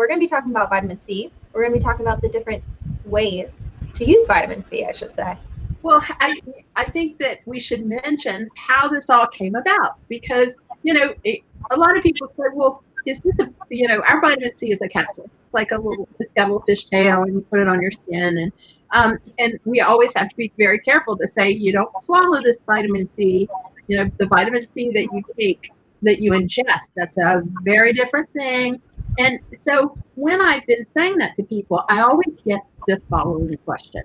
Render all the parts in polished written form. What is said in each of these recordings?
we're going to be talking about vitamin C. We're going to be talking about the different ways to use vitamin C, I should say. Well, I think that we should mention how this all came about because, a lot of people say, well, is this our vitamin C is a capsule. It's like it's got a little fish tail and you put it on your skin. And we always have to be very careful to say, you don't swallow this vitamin C. The vitamin C that you take, that you ingest, that's a very different thing. And so when I've been saying that to people, I always get the following question.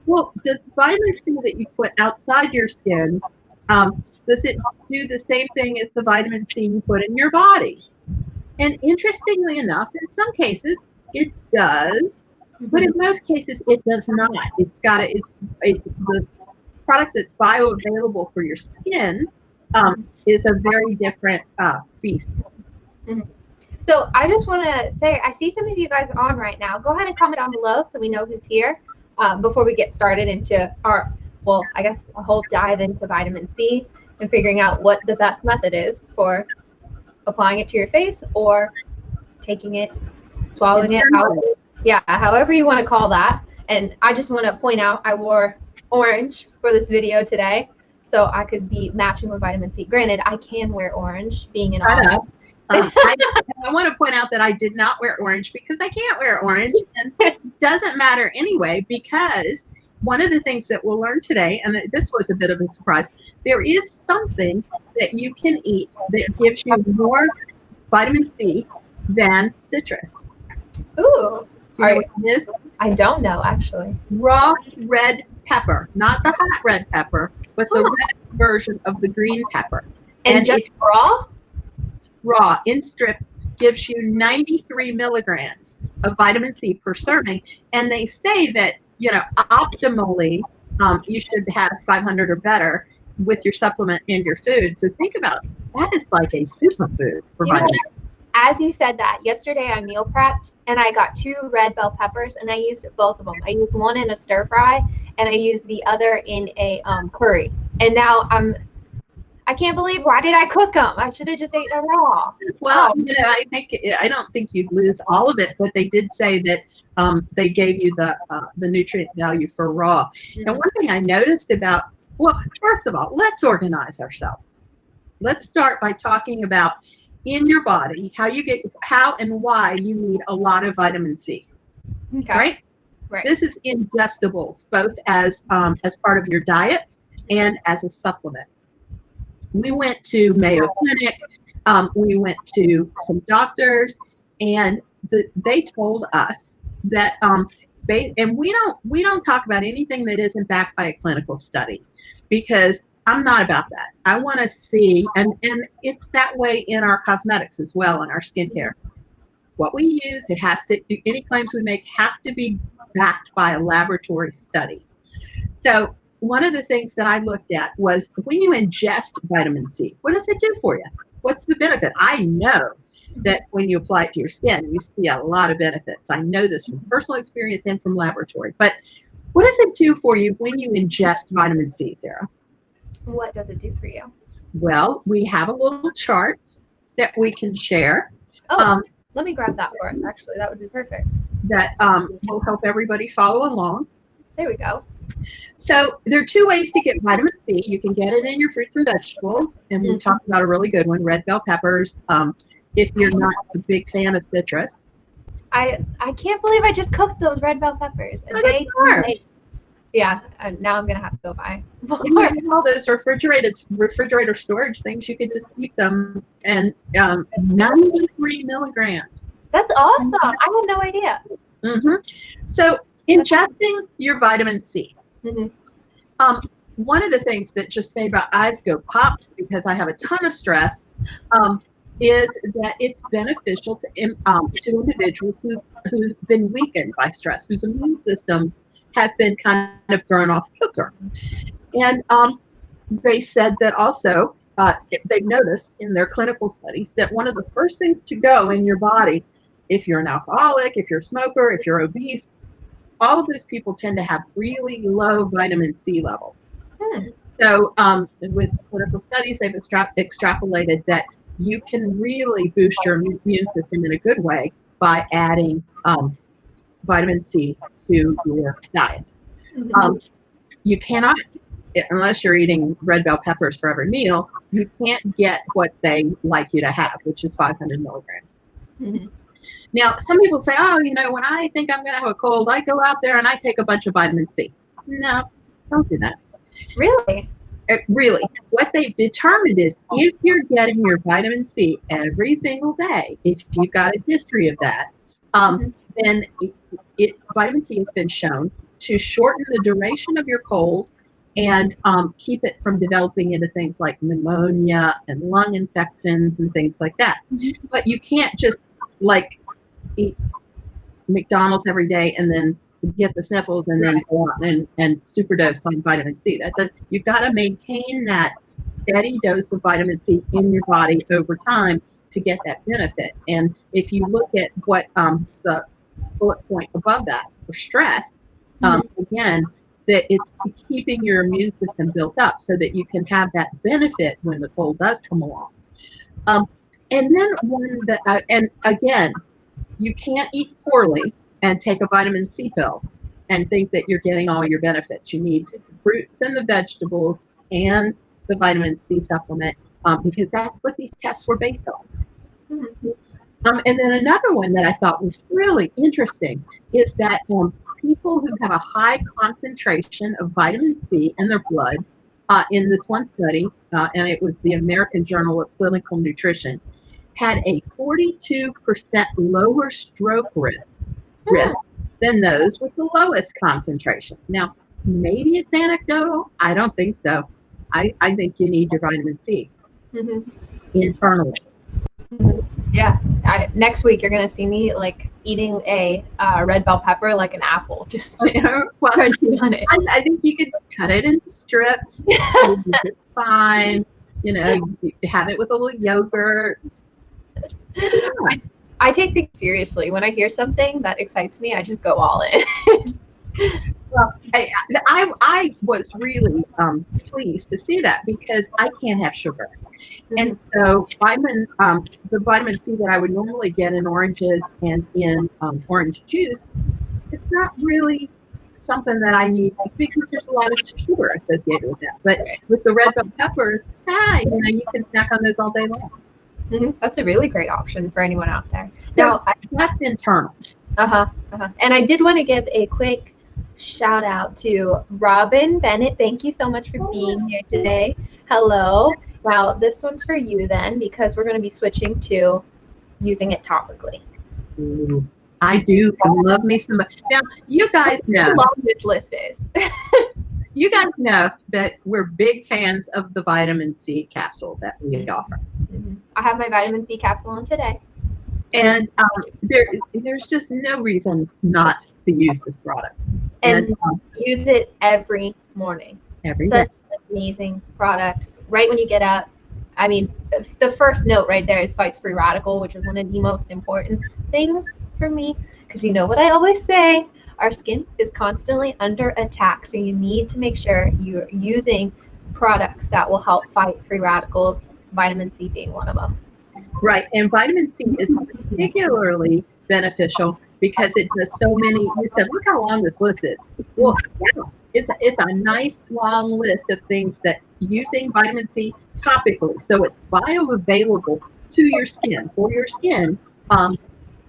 Well, does vitamin C that you put outside your skin, does it do the same thing as the vitamin C you put in your body? And interestingly enough, in some cases, it does, but in most cases, it does not. It's the product that's bioavailable for your skin is a very different beast. Mm-hmm. So I just want to say, I see some of you guys on right now. Go ahead and comment down below so we know who's here before we get started into a whole dive into vitamin C and figuring out what the best method is for applying it to your face or taking it, swallowing it, however you want to call that. And I just want to point out I wore orange for this video today, so I could be matching with vitamin C. Granted, I can wear orange, being an orange. I want to point out that I did not wear orange because I can't wear orange, and it doesn't matter anyway, because one of the things that we'll learn today, and this was a bit of a surprise, there is something that you can eat that gives you more vitamin C than citrus. Ooh. Do you know what it is? I don't know, actually. Raw red pepper, not the hot red pepper, but the red version of the green pepper. And just raw? Raw in strips gives you 93 milligrams of vitamin C per serving, and they say that optimally you should have 500 or better with your supplement and your food. So think about that is like a superfood for vitamin C. As you said that, yesterday I meal prepped and I got 2 red bell peppers and I used both of them. I used one in a stir fry and I used the other in a curry. And now I can't believe, why did I cook them? I should have just ate them raw. Well, I don't think you'd lose all of it, but they did say that they gave you the nutrient value for raw. Mm-hmm. And one thing I noticed first of all, let's organize ourselves. Let's start by talking about in your body how and why you need a lot of vitamin C. Okay. Right. This is ingestibles, both as part of your diet and as a supplement. We went to Mayo Clinic, we went to some doctors, and they told us that, and we don't talk about anything that isn't backed by a clinical study, because I'm not about that. I want to see, and it's that way in our cosmetics as well, in our skincare. What we use, any claims we make have to be backed by a laboratory study. So one of the things that I looked at was when you ingest vitamin C, what does it do for you? What's the benefit? I know that when you apply it to your skin, you see a lot of benefits. I know this from personal experience and from laboratory. But what does it do for you when you ingest vitamin C, Sarah? What does it do for you? Well, we have a little chart that we can share. Let me grab that for us, actually. That would be perfect. That will help everybody follow along. There we go. So there are 2 ways to get vitamin C. You can get it in your fruits and vegetables, and we talked about a really good one, red bell peppers, if you're not a big fan of citrus. I can't believe I just cooked those red bell peppers. Yeah, now I'm going to have to go buy more. All those refrigerator storage things, you could just keep them, and 93 milligrams. That's awesome. I had no idea. Mm-hmm. So ingesting your vitamin C. Mm-hmm. One of the things that just made my eyes go pop, because I have a ton of stress, is that it's beneficial to individuals who've been weakened by stress, whose immune system have been kind of thrown off kilter. And they said that also they've noticed in their clinical studies that one of the first things to go in your body, if you're an alcoholic, if you're a smoker, if you're obese, all of those people tend to have really low vitamin C levels. So with clinical studies, they've extrapolated that you can really boost your immune system in a good way by adding vitamin C to your diet. You cannot, unless you're eating red bell peppers for every meal, you can't get what they like you to have, which is 500 milligrams. Now, some people say, oh, when I think I'm going to have a cold, I go out there and I take a bunch of vitamin C. No, don't do that. Really? Really. What they've determined is if you're getting your vitamin C every single day, if you've got a history of that, then vitamin C has been shown to shorten the duration of your cold and keep it from developing into things like pneumonia and lung infections and things like that. But you can't just eat McDonald's every day and then get the sniffles and then go on and superdose on vitamin C. You've got to maintain that steady dose of vitamin C in your body over time to get that benefit. And if you look at what the bullet point above that for stress, again, that it's keeping your immune system built up so that you can have that benefit when the cold does come along. And then and again, you can't eat poorly and take a vitamin C pill and think that you're getting all your benefits. You need the fruits and the vegetables and the vitamin C supplement because that's what these tests were based on. And then another one that I thought was really interesting is that people who have a high concentration of vitamin C in their blood, in this one study, and it was the American Journal of Clinical Nutrition, had a 42% lower stroke risk than those with the lowest concentrations. Now, maybe it's anecdotal. I don't think so. I think you need your vitamin C internally. Yeah. Next week, you're going to see me eating a red bell pepper like an apple. Just crunchy on it. I think you could cut it into strips. It's fine. Have it with a little yogurt. I take things seriously. When I hear something that excites me, I just go all in. Well, I was really pleased to see that because I can't have sugar. And so the vitamin C that I would normally get in oranges and in orange juice, it's not really something that I need because there's a lot of sugar associated with that. But with the red bell peppers, you can snack on those all day long. That's a really great option for anyone out there. So Now, that's internal. And I did want to give a quick shout out to Robin Bennett. Thank you so much for being here today. Hello. Now, this one's for you then, because we're going to be switching to using it topically. Ooh, I do love me some. Now, you guys know how long this list is. You guys know that we're big fans of the vitamin C capsule that we offer. I have my vitamin C capsule on today. And there's just no reason not to use this product. And use it every morning. Every Such day. an amazing product. Right when you get up. I mean, the first note right there is fights free radical, which is one of the most important things for me. Because you know what I always say, our skin is constantly under attack. So you need to make sure you're using products that will help fight free radicals, vitamin C being one of them. Right. And vitamin C is particularly beneficial because it does so many. You said, look how long this list is. Well, yeah, it's a nice long list of things that using vitamin C topically, so it's bioavailable to your skin, for your skin,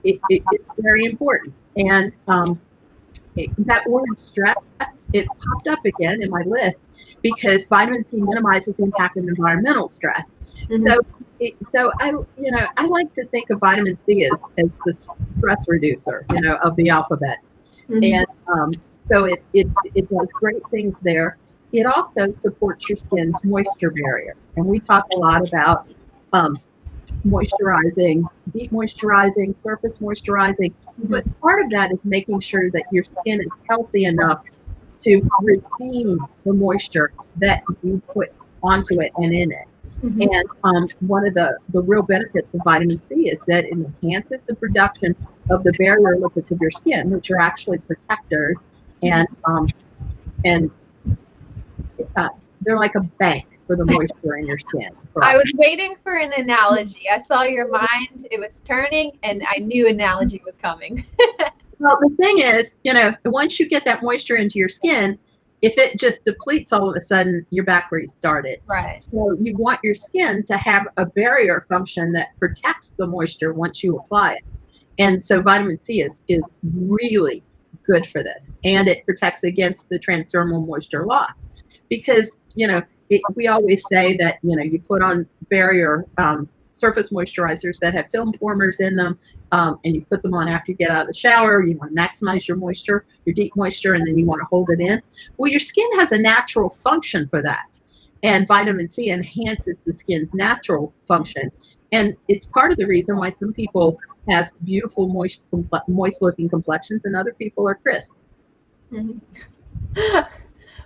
it's very important. And that word stress, it popped up again in my list because vitamin C minimizes the impact of environmental stress. So I like to think of vitamin C as the stress reducer, of the alphabet. And so it does great things there. It also supports your skin's moisture barrier. And we talk a lot about moisturizing, deep moisturizing, surface moisturizing. But part of that is making sure that your skin is healthy enough to retain the moisture that you put onto it and in it. And one of the real benefits of vitamin C is that it enhances the production of the barrier lipids of your skin, which are actually protectors, and they're like a bank for the moisture in your skin. I was waiting for an analogy. I saw your mind, it was turning, and I knew analogy was coming. Well, the thing is, once you get that moisture into your skin, if it just depletes all of a sudden, you're back where you started. Right. So you want your skin to have a barrier function that protects the moisture once you apply it. And so vitamin C is really good for this. And it protects against the transdermal moisture loss. Because, we always say that, you put on barrier surface moisturizers that have film formers in them, and you put them on after you get out of the shower. You want to maximize your moisture, your deep moisture, and then you want to hold it in. Well, your skin has a natural function for that. And vitamin C enhances the skin's natural function. And it's part of the reason why some people have beautiful, moist-looking complexions, and other people are crisp. Mm-hmm.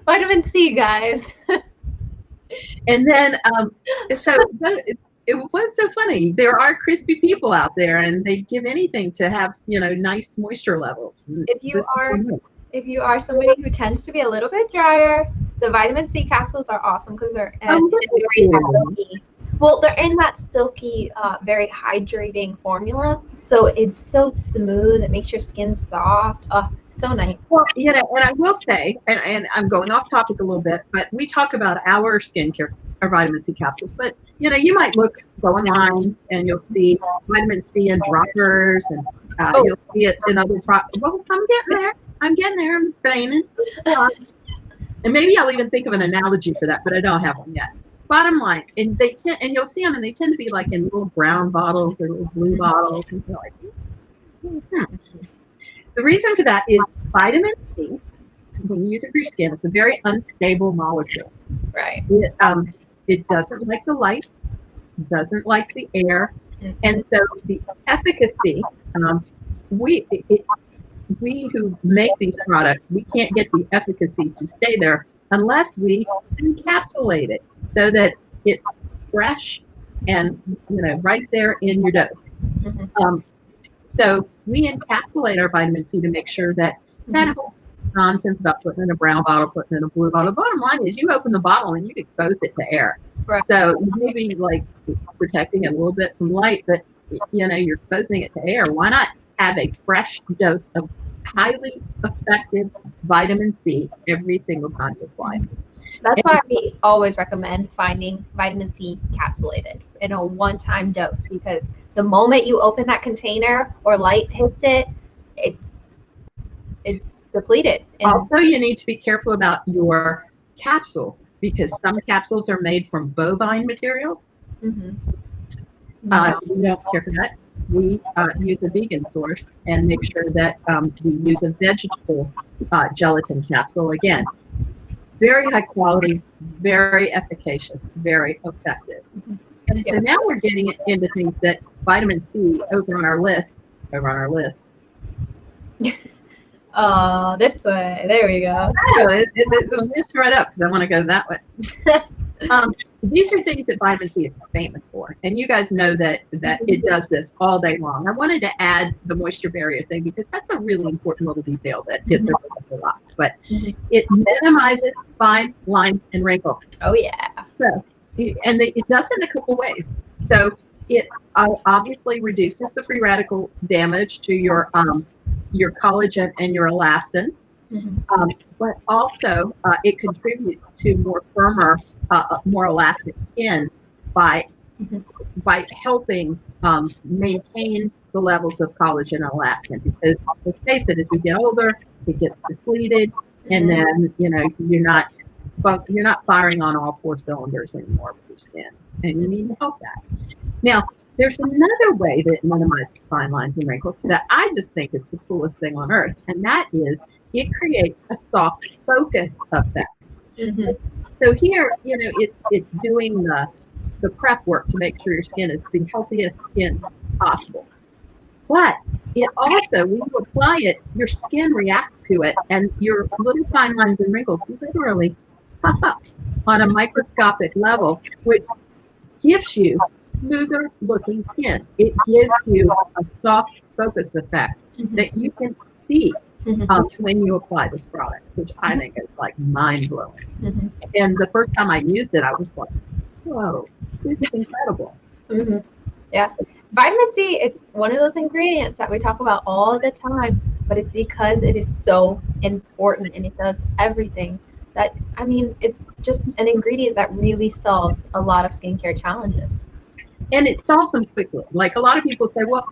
Vitamin C, guys. And then, what's so funny? There are crispy people out there, and they give anything to have, nice moisture levels. If you are somebody who tends to be a little bit drier, the vitamin C capsules are awesome because they're very silky. Well, they're in that silky, very hydrating formula, so it's so smooth. It makes your skin soft. Oh, so nice. Well, and I will say, and I'm going off topic a little bit, but we talk about our skincare, our vitamin C capsules, but you might go online and you'll see vitamin C in droppers, and you'll see it in other products. Well, I'm getting there. I'm explaining. And maybe I'll even think of an analogy for that, but I don't have one yet. Bottom line, and you'll see them, and they tend to be like in little brown bottles or little blue bottles, and you're like, The reason for that is vitamin C, when you use it for your skin, it's a very unstable molecule. Right. It doesn't like the light, doesn't like the air, and so the efficacy, we who make these products, we can't get the efficacy to stay there unless we encapsulate it so that it's fresh and right there in your dose. Mm-hmm. So we encapsulate our vitamin C to make sure that that whole nonsense about putting in a brown bottle, putting in a blue bottle. Bottom line is you open the bottle and you expose it to air. Right. So you may be like protecting it a little bit from light, but you're exposing it to air. Why not have a fresh dose of highly effective vitamin C every single time you apply it? That's why we always recommend finding vitamin C capsulated in a one-time dose, because the moment you open that container or light hits it, it's depleted. And also, you need to be careful about your capsule, because some capsules are made from bovine materials. Mm-hmm. We don't care for that. We use a vegan source and make sure that we use a vegetable gelatin capsule. Again, very high quality, very efficacious, very effective. Mm-hmm. And so now we're getting into things that vitamin C over on our list. This way. There we go. It'll lift right up because I want to go that way. These are things that vitamin C is famous for, and you guys know that it does this all day long. I wanted to add the moisture barrier thing because that's a really important little detail that gets overlooked a lot. But it minimizes fine lines and wrinkles. Oh yeah. So, and it does it in a couple ways. So it obviously reduces the free radical damage to your collagen and your elastin. Mm-hmm. But also it contributes to more firmer, more elastic skin by helping maintain the levels of collagen and elastin. Because let's face it, as we get older, it gets depleted, and then you're not firing on all four cylinders anymore with your skin, and you need to help that. Now, there's another way that it minimizes fine lines and wrinkles that I just think is the coolest thing on earth, and that is it creates a soft focus effect. Mm-hmm. So here, it's doing the prep work to make sure your skin is the healthiest skin possible. But it also, when you apply it, your skin reacts to it, and your little fine lines and wrinkles literally puff up on a microscopic level, which gives you smoother looking skin. It gives you a soft focus effect that you can see when you apply this product, which I think is like mind blowing. Mm-hmm. And the first time I used it, I was like, whoa, this is incredible. Mm-hmm. Yeah. Vitamin C, it's one of those ingredients that we talk about all the time, but it's because it is so important and it does everything that, I mean, it's just an ingredient that really solves a lot of skincare challenges. And it solves them quickly. Like a lot of people say, well,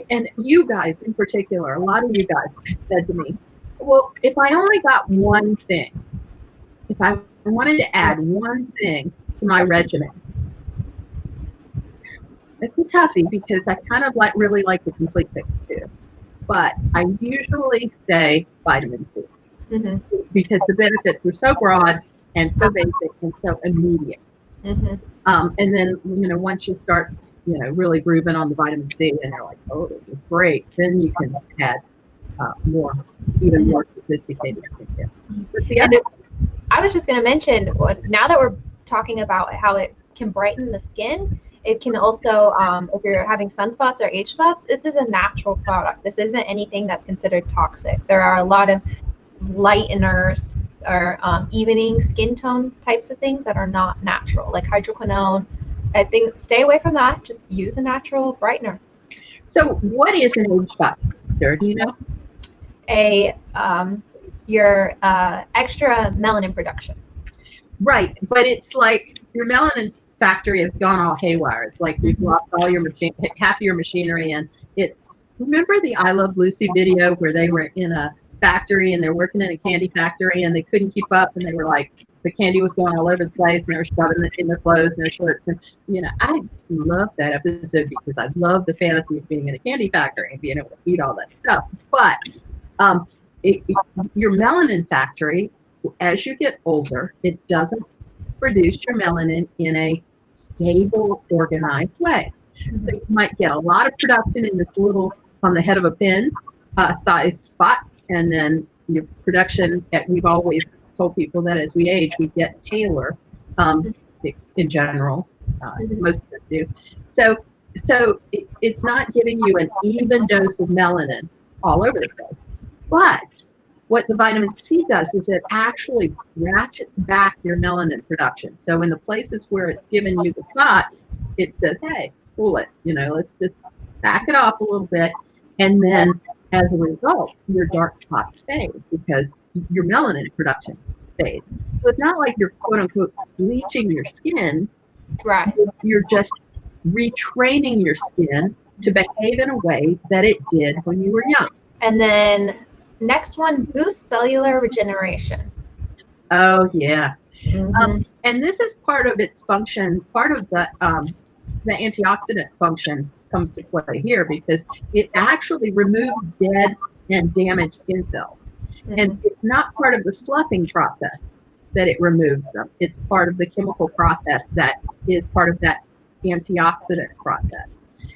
and you guys in particular, a lot of you guys have said to me, well, if I only got one thing, if I wanted to add one thing to my regimen, it's a toughie because I kind of really like the complete fix too. But I usually say vitamin C Mm-hmm. because the benefits are so broad and so basic and so immediate. Mm-hmm. And then, once you start, really grooving on the vitamin C and you're like, oh, this is great, then you can add even more sophisticated skincare. But the And other, I was just going to mention, now that we're talking about how it can brighten the skin, it can also, if you're having sunspots or age spots, this is a natural product. This isn't anything that's considered toxic. There are a lot of lighteners or evening skin tone types of things that are not natural, like hydroquinone. I think stay away from that. Just use a natural brightener. so what is an age spot, Sarah? Do you know? Your extra melanin production. Right, but it's like your melanin factory has gone all haywire. It's like you've lost all your half of your machinery, and it. Remember the I Love Lucy video where they were in a factory and they're working in a candy factory and they couldn't keep up and they were like the candy was going all over the place and they were shoving it in their clothes and their shirts and I love that episode because I love the fantasy of being in a candy factory and being able to eat all that stuff. But your melanin factory, as you get older, it doesn't produce your melanin in a stable, organized way. So you might get a lot of production in this little, on the head of a pin size spot, and then your production, we've always told people that as we age, we get paler in general. Most of us do. So it's not giving you an even dose of melanin all over the place. But what the vitamin C does is it actually ratchets back your melanin production. So in the places where it's giving you the spots, it says, hey, cool it, let's just back it off a little bit. And then as a result, your dark spots fade because your melanin production fades. So it's not like you're quote unquote bleaching your skin. Right. You're just retraining your skin to behave in a way that it did when you were young. And then next one, boost cellular regeneration. Oh, yeah. And this is part of its function, part of the antioxidant function comes to play here because it actually removes dead and damaged skin cells. And it's not part of the sloughing process that it removes them. It's part of the chemical process that is part of that antioxidant process.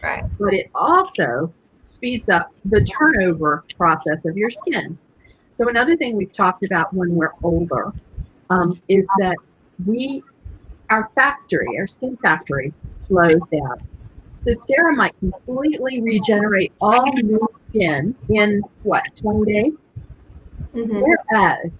Right. But it also speeds up the turnover process of your skin. So another thing we've talked about when we're older is that our skin factory slows down. So Sarah might completely regenerate all new skin in 20 days? Whereas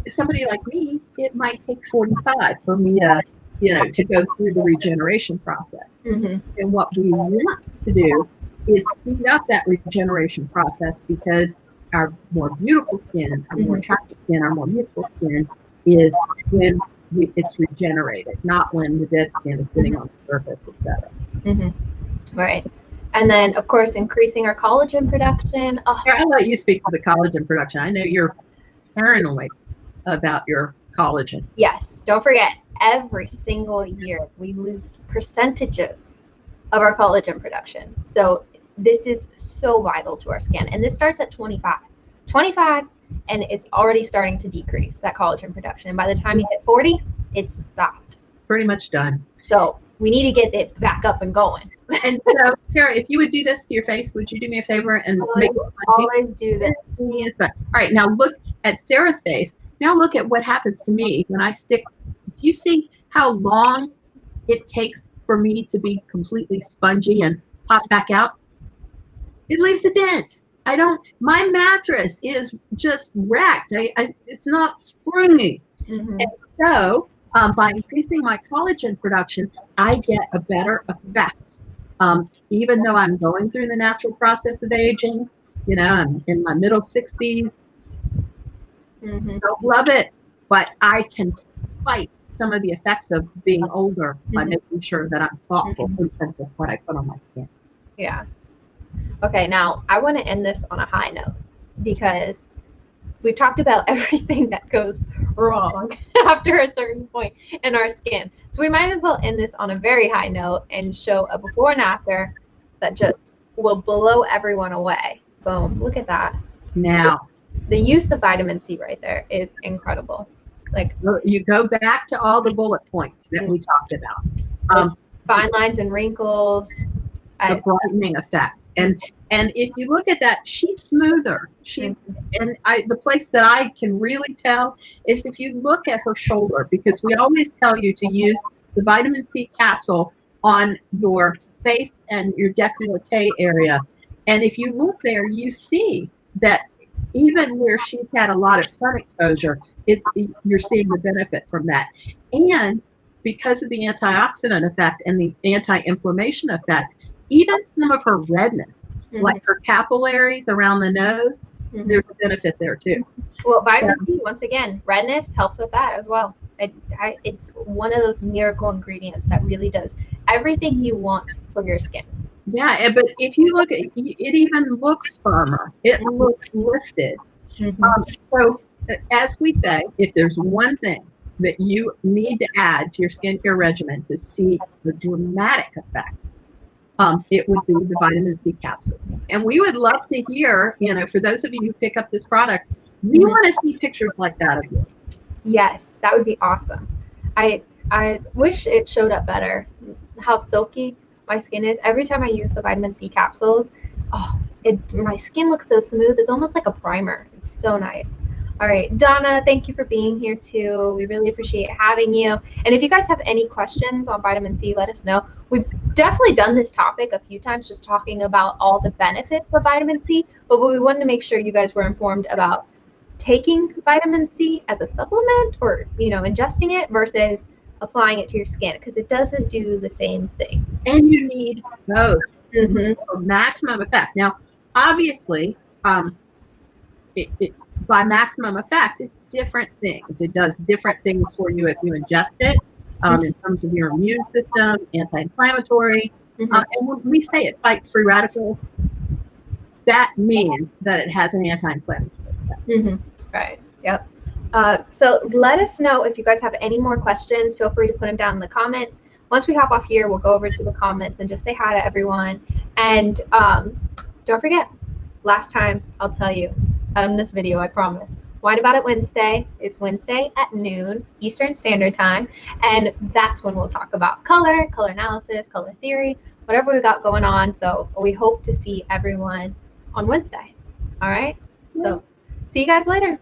somebody like me, it might take 45 for me to go through the regeneration process. And what we want to do is speed up that regeneration process because our more beautiful skin, our more attractive skin, our more youthful skin is when it's regenerated, not when the dead skin is sitting on the surface, etc. Right. And then, of course, increasing our collagen production. I'll let you speak to the collagen production. I know you're paranoid about your collagen. Yes. Don't forget, every single year we lose percentages of our collagen production. So this is so vital to our skin. And this starts at 25, and it's already starting to decrease, that collagen production. And by the time you hit 40, it's stopped. Pretty much done. So we need to get it back up and going. And so, Sarah, if you would do this to your face, would you do me a favor and always do this? All right, now look at Sarah's face. Now look at what happens to me when I stick. Do you see how long it takes for me to be completely spongy and pop back out? It leaves a dent. I don't, my mattress is just wrecked. It's not springy. Mm-hmm. And so by increasing my collagen production, I get a better effect. Even though I'm going through the natural process of aging, you know, I'm in my middle 60s. Mm-hmm. Don't love it, but I can fight some of the effects of being older by making sure that I'm thoughtful in terms of what I put on my skin. Yeah. Okay, now I want to end this on a high note because we've talked about everything that goes wrong after a certain point in our skin. So we might as well end this on a very high note and show a before and after that just will blow everyone away. Boom. Look at that. Now, The use of vitamin C right there is incredible. Like, you go back to all the bullet points that we talked about. Fine lines and wrinkles. The brightening effects. And if you look at that, she's smoother. She's the place that I can really tell is if you look at her shoulder, because we always tell you to use the vitamin C capsule on your face and your décolleté area. And if you look there, you see that even where she's had a lot of sun exposure, you're seeing the benefit from that. And because of the antioxidant effect and the anti-inflammation effect, even some of her redness, like her capillaries around the nose, there's a benefit there too. Well, vitamin C, once again, redness helps with that as well. It's one of those miracle ingredients that really does everything you want for your skin. Yeah, but if you look at it, even looks firmer. It looks lifted. So, as we say, if there's one thing that you need to add to your skincare regimen to see the dramatic effect, it would be the vitamin C capsules. And we would love to hear, you know, for those of you who pick up this product, we want to see pictures like that of you. Yes, that would be awesome. I wish it showed up better how silky my skin is. Every time I use the vitamin C capsules, my skin looks so smooth. It's almost like a primer. It's so nice. All right, Donna, thank you for being here too. We really appreciate having you. And if you guys have any questions on vitamin C, let us know. We've definitely done this topic a few times, just talking about all the benefits of vitamin C, but we wanted to make sure you guys were informed about taking vitamin C as a supplement or, you know, ingesting it versus applying it to your skin, because it doesn't do the same thing. And you need both for maximum effect. Now, obviously, by maximum effect, it's different things. It does different things for you if you ingest it in terms of your immune system, anti-inflammatory. And when we say it fights free radicals, that means that it has an anti-inflammatory effect. Right. Yep. So let us know if you guys have any more questions. Feel free to put them down in the comments. Once we hop off here, we'll go over to the comments and just say hi to everyone. And don't forget, last time I'll tell you in this video, I promise. Wine About It Wednesday is Wednesday at noon Eastern Standard Time. And that's when we'll talk about color analysis, color theory, whatever we got going on. So we hope to see everyone on Wednesday. All right. So see you guys later.